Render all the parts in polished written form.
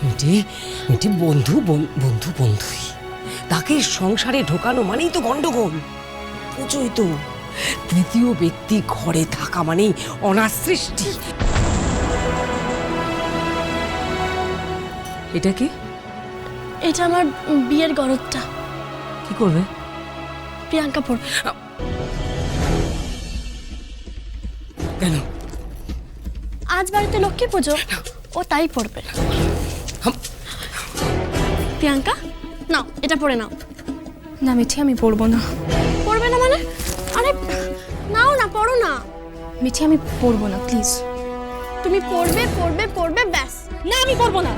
মিটি মিটি বন্ধুই, তাকে সংসারে ঢোকানো মানেই তো গন্ডগোল। বুঝোই তো, তৃতীয় ব্যক্তি ঘরে থাকা মানেই অনার সৃষ্টি। এটা কি? এটা আমার বিয়ের গরদটা। কি করবে? প্রিয়াঙ্কা পড়বে। কেন? আজ বাড়িতে লক্ষ্মী পুজো, ও তাই পড়বে। প্রিয়াঙ্কা নাও, এটা পড়ে নাও। না মিঠি, আমি পড়বো না। পড়বে না মানে? আরে নাও না, পড়ো না। মিঠি, আমি পড়বো না, প্লিজ। তুমি পড়বে পড়বে পড়বে, ব্যাস। না, আমি পড়বো না।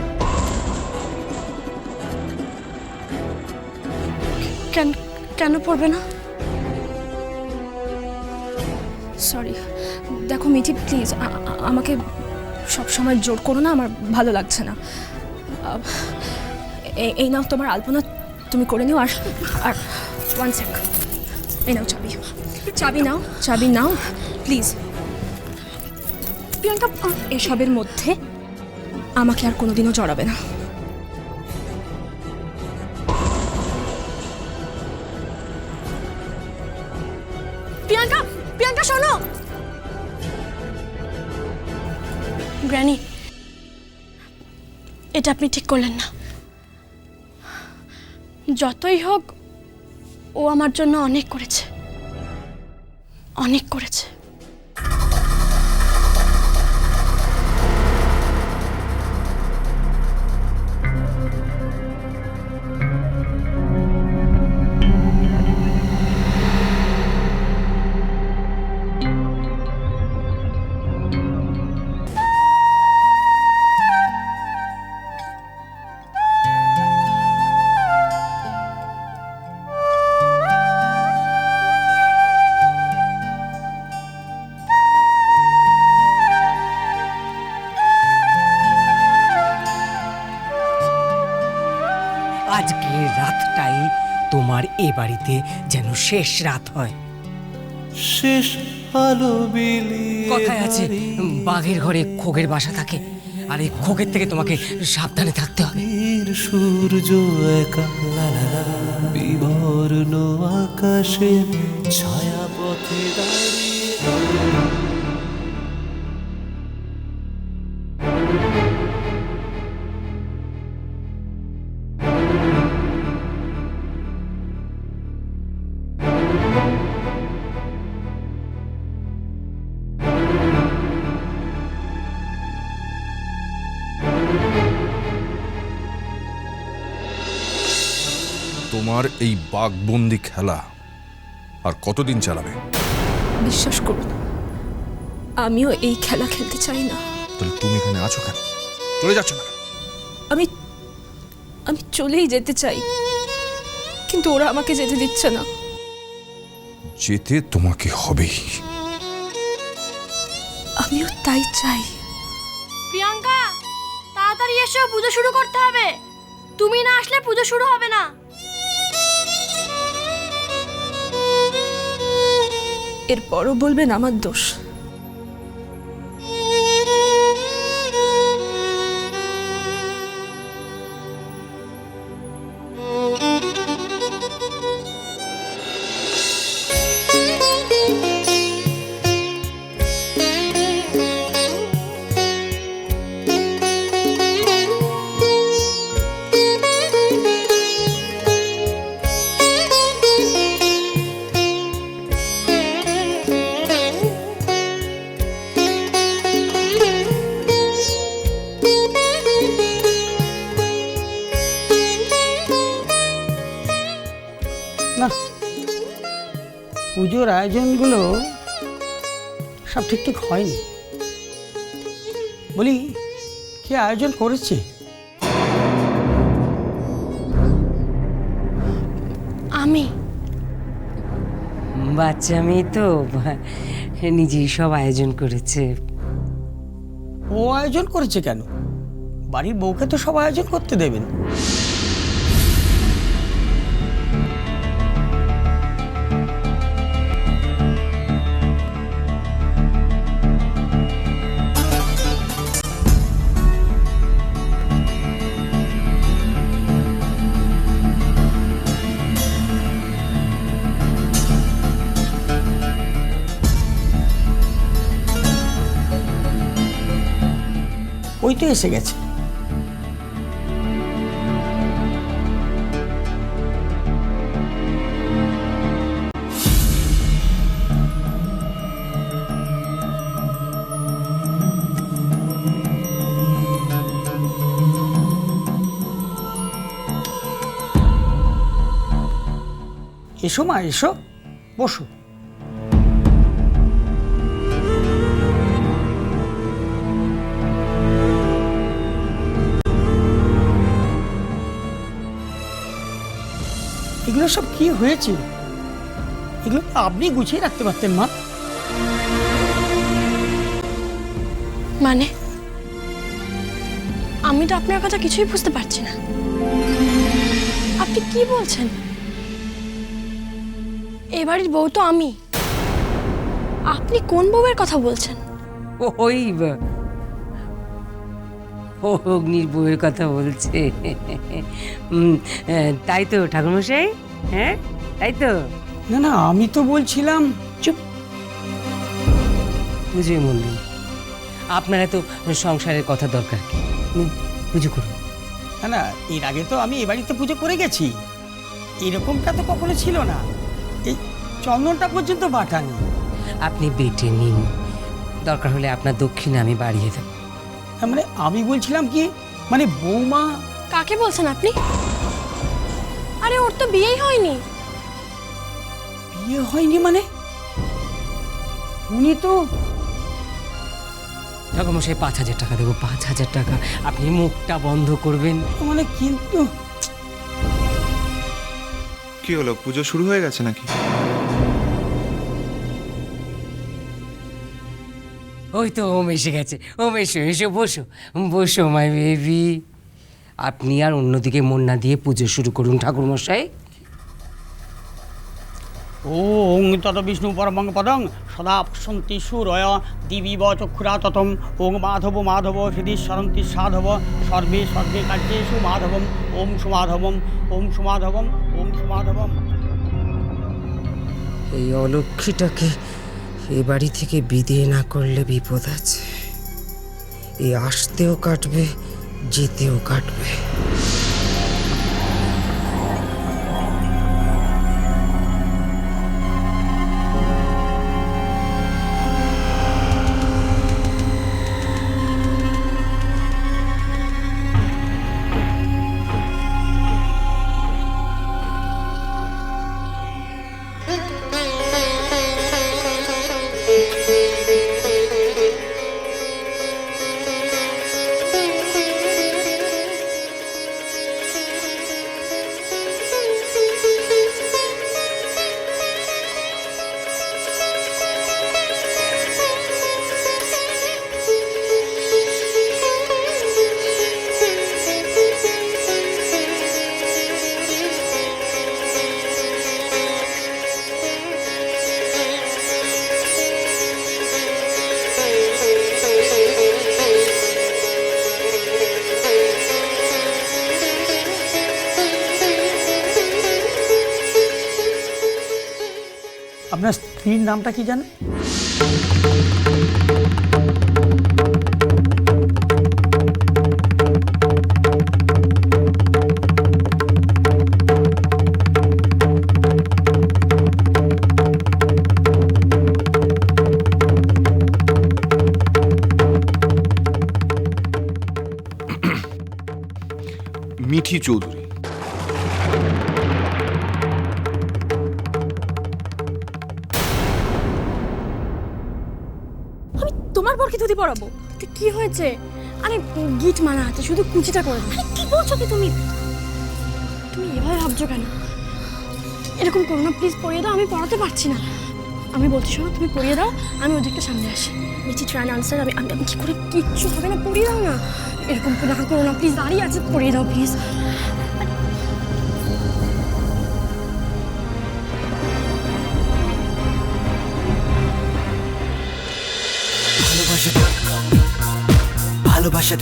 কেন কেন পড়বে না? সরি। দেখো মিঠি, প্লিজ আমাকে সব সময় জোর করো না, আমার ভালো লাগছে না। এই নাও তোমার আলপনা, তুমি করে নিও। আর আর 1 সেক, এই নাও চাবি নাও প্লিজ। প্রিয়াঙ্কা, এসবের মধ্যে আমাকে আর কোনোদিনও জড়াবে না। প্রিয়াঙ্কা শোনো। গ্র্যানি, এটা আপনি ঠিক করলেন না। যতই হোক, ও আমার জন্য অনেক করেছে। আজকের রাতটাই তোমার এ বাড়িতে যেন শেষ রাত হয়। শেষ আলো বিলিয়ে কথায় আছে, বাঘের ঘরে খোগের বাসা থাকে, আর এই খোগের থেকে তোমাকে সাবধানে থাকতে হবে। সূর্য একা বিবর্ণ আকাশে ছায়া পথে দাঁড়িয়ে। তোমার এই বাঘবন্দি খেলা আর কতদিন চালাবে? বিশ্বাস করুন, আমিও এই খেলা খেলতে চাই না। তাহলে তুমি এখানে আছো কেন? চলে যাচ্ছ না? আমি আমি চলেই যেতে চাই, কিন্তু ওরা আমাকে যেতে দিচ্ছে না। যেতে তোমাকে হবেই। আমিও তাই চাই। প্রিয়াঙ্কা, তাড়াতাড়ি এসো, পুজো শুরু করতে হবে। তুমি না আসলে পুজো শুরু হবে না। এরপরও বলবেন আমার দোষ? না, পুজোর আয়োজনগুলো সব ঠিকঠাক হয়নি। বলি, কে আয়োজন করেছে? আমি। বাচ্চা মেয়ে তো নিজেই সব আয়োজন করেছে। ও আয়োজন করেছে কেন? বাড়ির বউকে তো সব আয়োজন করতে দেবেন। তো এসে গেছে। এসো মা, এসো, বসো। এগুলো সব কি হয়েছে? এগুলো তো আপনি গুছিয়ে রাখতে পারতেন মা। মানে আমি তো আপনার কথা কিছুই বুঝতে পারছি না। আপনি কি বলছেন? এ বাড়ির বউ তো আমি। আপনি কোন বউয়ের কথা বলছেন? ওই অগ্নির বউয়ের কথা বলছে। তাই তো ঠাকুরমশাই, হ্যাঁ তাই তো। না না, আমি তো বলছিলাম। চুপ। পুজোয় মন দিন। আপনারা তো সংসারের কথা দরকার কি, পুজো করুন। না না, এর আগে তো আমি এ বাড়িতে পুজো করে গেছি। এরকমটা তো কখনো ছিল না। এই চন্দনটা পর্যন্ত বাটানি। আপনি বেটে নিন, দরকার হলে আপনার দক্ষিণে আমি বাড়িয়ে দেব। মানে আমি বলছিলাম কি, মানে বৌমা। কাকে বলছেন আপনি? আরে ওর তো বিয়েই হয়নি। বিয়ে হয়নি মানে? উনি তো। ঠাকুরমশাই 5,000 টাকা দেবো, 5,000 টাকা। আপনি মুখটা বন্ধ করবেন। মানে কিন্তু কি হলো, পুজো শুরু হয়ে গেছে নাকি? ওই তো ওম এসে গেছে। ওম এসো, এসো, বসো বসো মাই বেবি। আপনি আর অন্যদিকে মন না দিয়ে পুজো শুরু করুন ঠাকুরমশাই। ওং তত বিষ্ণু পরমং পদং সদা পশ্যন্তি সুরয় দিবিব চক্ষুরা ততম। ওং মাধব মাধব হৃদি সরন্তি সাধব সর্বে সর্বে কার্যেষু মাধবম। ওম সুমাধবম, ওম সুমাধবম, ওম সুমাধবম। এই অলক্ষীটাকে এ বাড়ি থেকে বিদায় না করলে বিপদ আছে। এ আসতেও কাটবে, যেতেও কাটবে। আপনার স্ত্রীর নামটা কি জানেন? মিঠি চৌধুরী। তোমার বরকে ধুতি পরাবো? কি হয়েছে? আরে গিট মানা আছে, শুধু কুচিটা করে দাও। কি বলছো কি তুমি? তুমি এভাবে ভাবছো কেন? এরকম করো না প্লিজ, পরিয়ে দাও। আমি পড়াতে পারছি না। আমি বলছি শোনো, তুমি পরিয়ে দাও, আমি ওদিকটা সামনে আসি। Mithi try answer. আমি কি করে? কিচ্ছু হবে না, পরিয়ে দাও না। এরকম না করো না প্লিজ, দাঁড়িয়ে আছে, পরিয়ে দাও প্লিজ। ভালোবাসা